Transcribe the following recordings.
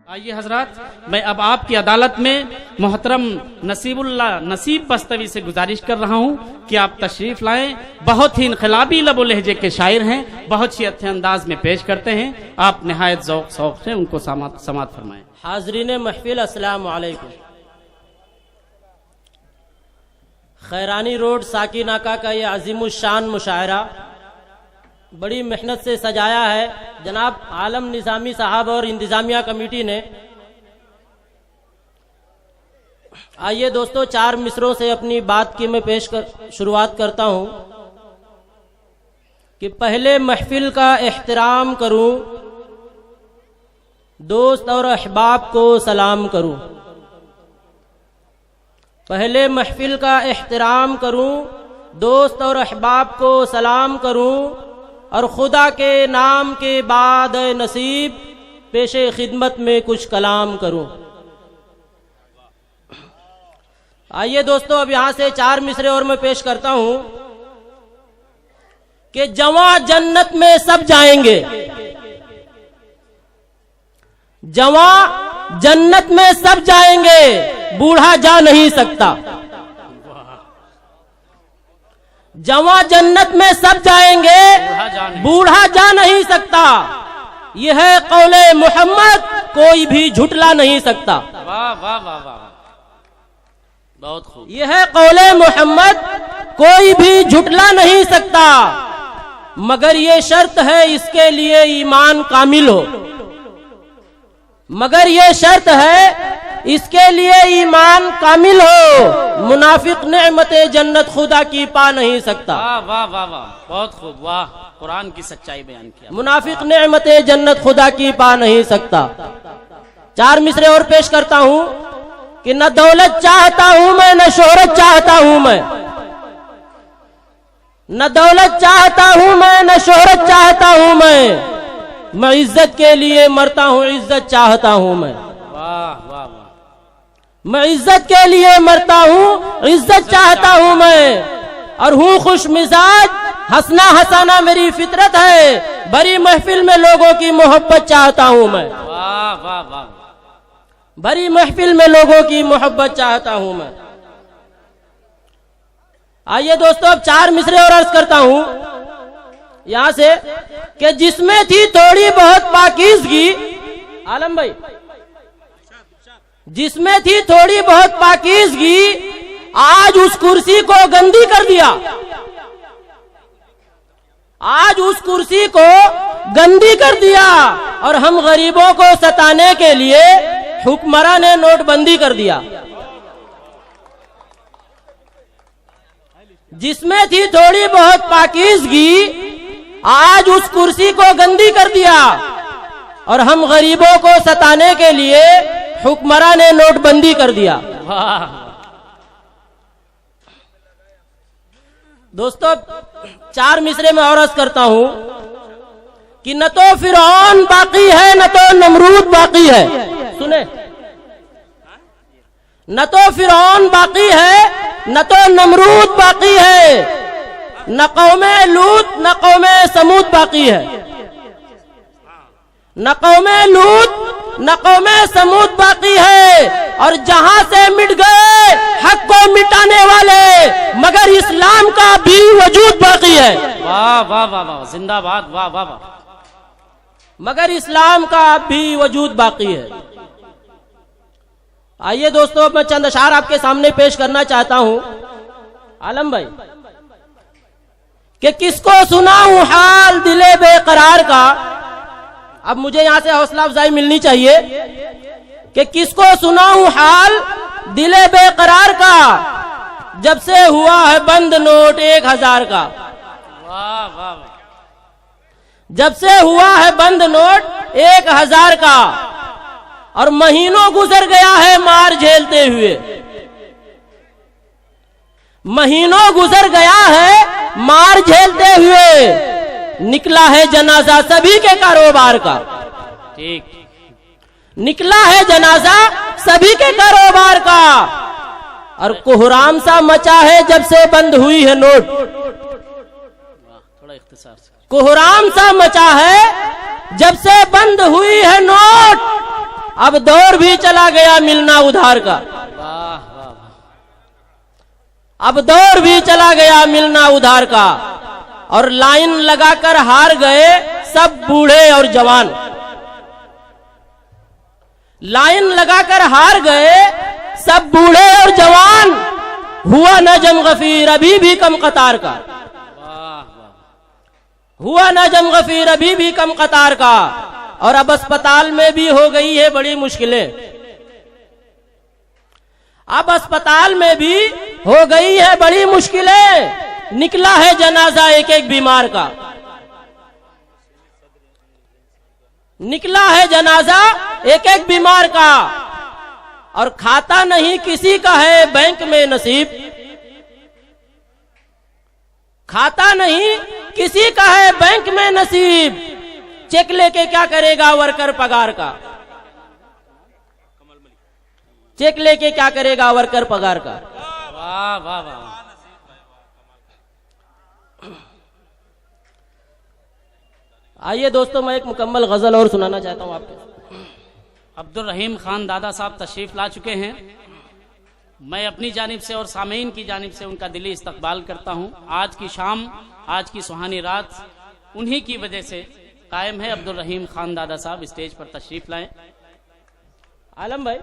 आइए हजरत, मैं अब आपकी अदालत में मोहतरम नसीब बस्तवी से गुजारिश कर रहा हूँ कि आप तशरीफ लाएं। बहुत ही इनकलाबी लबो लहजे के शायर हैं, बहुत ही अच्छे अंदाज में पेश करते हैं। आप निहायत ज़ौक़ शौक़ से उनको समात फरमाएं। हाज़रीन महफिल अस्सलाम वालेकुम। खैरानी रोड साकी नाका का ये अज़ीमुश्शान मुशायरा बड़ी मेहनत से सजाया है जनाब आलम निज़ामी साहब और इंतजामिया कमेटी ने। आइए दोस्तों, 4 मिसरों से अपनी बात की मैं शुरुआत करता हूं कि पहले महफिल का एहतराम करूं, दोस्त और अहबाब को सलाम करूं। पहले महफिल का एहतराम करूं, दोस्त और अहबाब को सलाम करूं और खुदा के नाम के बाद नसीब पेशे खिदमत में कुछ कलाम करूं। आइए दोस्तों, अब यहां से 4 मिसरे और मैं पेश करता हूं कि जवां जन्नत में सब जाएंगे, जवां जन्नत में सब जाएंगे, बूढ़ा जा नहीं सकता। जवां जन्नत में सब जाएंगे, बूढ़ा जा नहीं सकता। यह है कौले मोहम्मद, कोई भी झुटला नहीं सकता। वाह वाह वाह वाह, बहुत खूब। यह है कौले मोहम्मद, कोई भी झुटला नहीं सकता, मगर ये शर्त है इसके लिए ईमान कामिल हो। मगर ये शर्त है इसके लिए ईमान कामिल हो। मुनाफिक नेमते जन्नत खुदा की पा नहीं सकता। वाह वाह वाह वाह, बहुत खूब। वाह, कुरान की सच्चाई बयान किया। मुनाफिक नेमते जन्नत खुदा की पा नहीं सकता। 4 मिसरे और पेश करता हूं कि न दौलत चाहता हूं मैं, न शोहरत चाहता हूं मैं। न दौलत चाहता हूं मैं, न शोहरत चाहता हूं मैं इज्जत के लिए मरता हूं, इज्जत चाहता हूं मैं। वाह वाह वाह, मैं इज्जत के लिए मरता हूं, इज्जत चाहता हूं मैं, और हूं खुश मिजाज, हंसना हंसाना मेरी फितरत है, भरी महफिल में लोगों की मोहब्बत चाहता हूं मैं। वाह वाह वाह, भरी महफिल में लोगों की मोहब्बत चाहता हूं मैं। आइए दोस्तों, अब 4 मिसरे और अर्ज करता हूं यहां से कि जिसमें थी थोड़ी बहुत पाकीज़गी, आलम भाई, जिसमें थी थोड़ी बहुत पाकीज़गी, आज उस कुर्सी को गंदी कर दिया। आज उस कुर्सी को गंदी कर दिया और हम गरीबों को सताने के लिए हुक्मरान ने नोटबंदी कर दिया। जिसमें थी थोड़ी बहुत पाकीज़गी, आज उस कुर्सी को गंदी कर दिया और हम गरीबों को सताने के लिए हुक्मरान ने नोटबंदी कर दिया। वाह दोस्तों, 4 मिसरे में और अर्ज करता हूं कि न तो फिरौन बाकी है, न तो नमरूद बाकी है। सुने, न तो फिरौन बाकी है, न तो नमरूद बाकी है, न कौमे लूत न कौमे समूद बाकी है। न कौमे लूत न कौमे समूद बाकी है, और जहां से मिट गए हक को मिटाने वाले, मगर इस्लाम का भी वजूद बाकी है। वाह वाह वाह वाह, जिंदाबाद। वाह वाह वाह, मगर इस्लाम का भी वजूद बाकी है। आइए दोस्तों, मैं चंद अशार आपके सामने पेश करना चाहता हूं आलम भाई, कि किसको सुनाऊं हाल दिले बेकरार का। अब मुझे यहां से हौसला अफजाई मिलनी चाहिए कि किसको सुनाऊं हाल दिले बेकरार का, जब से हुआ है बंद नोट 1000 का। वाह वाह, जब से हुआ है बंद नोट 1000 का, और महीनों गुजर गया है मार झेलते हुए। महीनों गुजर गया है मार झेलते हुए, निकला है जनाजा सभी के कारोबार का। ठीक, निकला है जनाजा सभी के कारोबार का, और कोहराम सा मचा है जब से बंद हुई है नोट। थोड़ा इख्तिसार से। कोहराम सा मचा है जब से बंद हुई है नोट, अब दौर भी चला गया मिलना उधार का। वाह वाह। अब दौर भी चला गया मिलना उधार का, और लाइन लगाकर हार गए सब बूढ़े और जवान। लाइन लगाकर हार गए सब बूढ़े और जवान, हुआ न जम गफीर अभी भी कम कतार का। हुआ न जम गफीर अभी भी कम कतार का, और अब अस्पताल में भी हो गई है बड़ी मुश्किलें। अब अस्पताल में भी हो गई है बड़ी मुश्किलें, निकला है जनाजा एक एक बीमार का। निकला है जनाजा एक एक बीमार का, और खाता नहीं किसी का है बैंक में नसीब। खाता नहीं किसी का है बैंक में नसीब, चेक लेके क्या करेगा वर्कर पगार का। चेक लेके क्या करेगा वर्कर पगार का। वाह वाह वाह। आइए दोस्तों, मैं एक मुकम्मल गजल और सुनाना चाहता हूं आपको। अब्दुल रहीम खान दादा साहब तशरीफ ला चुके हैं। मैं अपनी जानिब से और सामीन की जानिब से उनका दिली इस्तकबाल करता हूं। आज की शाम, आज की सुहानी रात उन्हीं की वजह से कायम है। अब्दुल रहीम खान दादा साहब स्टेज पर तशरीफ लाएं। आलम भाई,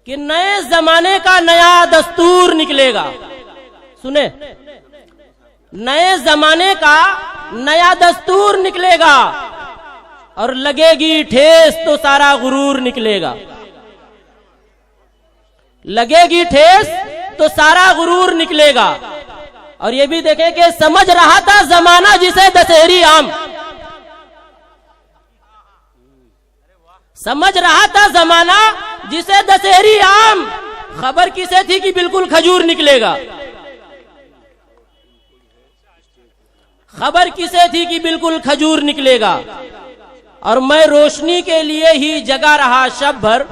कि नए जमाने का नया दस्तूर निकलेगा। सुने, नए जमाने का नया दस्तूर निकलेगा, और लगेगी ठेस तो सारा गुरूर निकलेगा। लगेगी ठेस तो सारा गुरूर निकलेगा। और ये भी देखें कि समझ रहा था जमाना जिसे दशहरी आम। समझ रहा था जमाना जिसे दशहरी आम, खबर किसे थी कि बिल्कुल खजूर निकलेगा। खबर किसे थी कि बिल्कुल खजूर निकलेगा। और मैं रोशनी के लिए ही जगा रहा शब भर।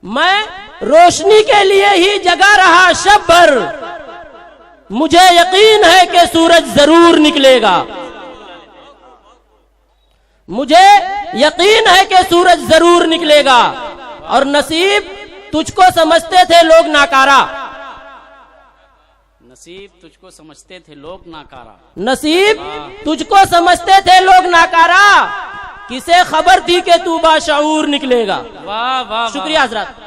मैं रोशनी के लिए ही जगा रहा शब भर, मुझे यकीन है कि सूरज जरूर निकलेगा। मुझे यकीन है कि सूरज जरूर निकलेगा। और नसीब तुझको समझते थे लोग नाकारा। नसीब तुझको समझते थे लोग नाकारा। नसीब तुझको समझते थे लोग नाकारा, किसे खबर थी कि तू बाशऊर निकलेगा। वाह वाह। शुक्रिया हजरत।